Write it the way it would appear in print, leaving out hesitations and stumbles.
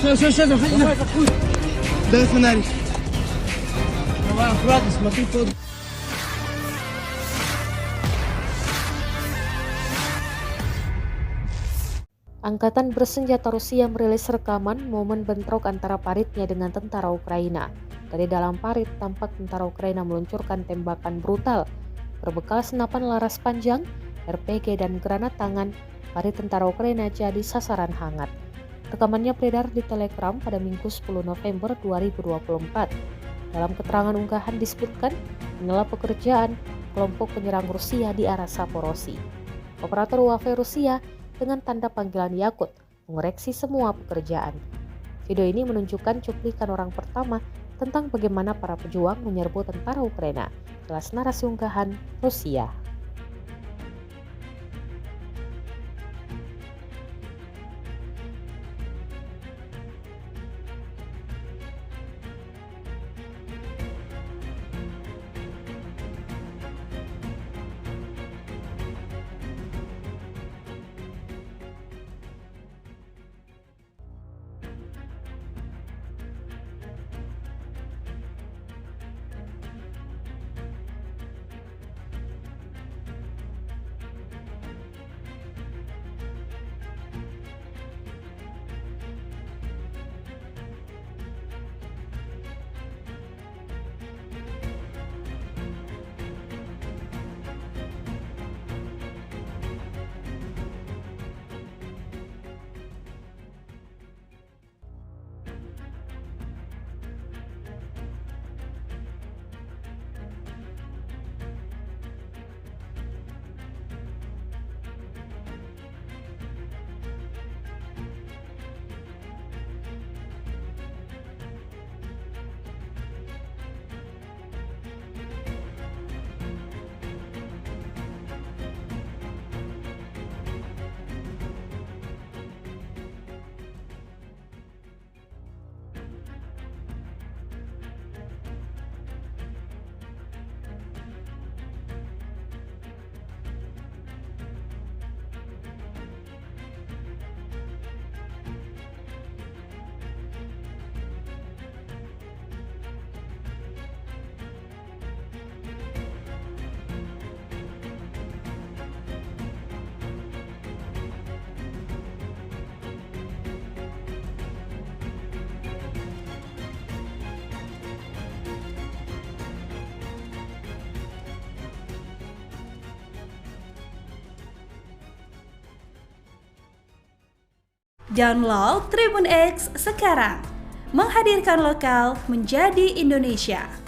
ده سيناريو. semakin todo. Angkatan bersenjata Rusia merilis rekaman momen bentrok antara paritnya dengan tentara Ukraina. Dari dalam parit, tampak tentara Ukraina meluncurkan tembakan brutal berbekal senapan laras panjang, RPG, dan granat tangan. Parit tentara Ukraina jadi sasaran hangat. Rekamannya beredar di Telegram pada Minggu 10 November 2024. Dalam keterangan unggahan disebutkan inilah pekerjaan kelompok penyerang Rusia di arah Saporosi. Operator UAV Rusia dengan tanda panggilan Yakut mengoreksi semua pekerjaan. Video ini menunjukkan cuplikan orang pertama tentang bagaimana para pejuang menyerbu tentara Ukraina. Jelas narasi unggahan Rusia. Download Tribun X sekarang, menghadirkan lokal menjadi Indonesia.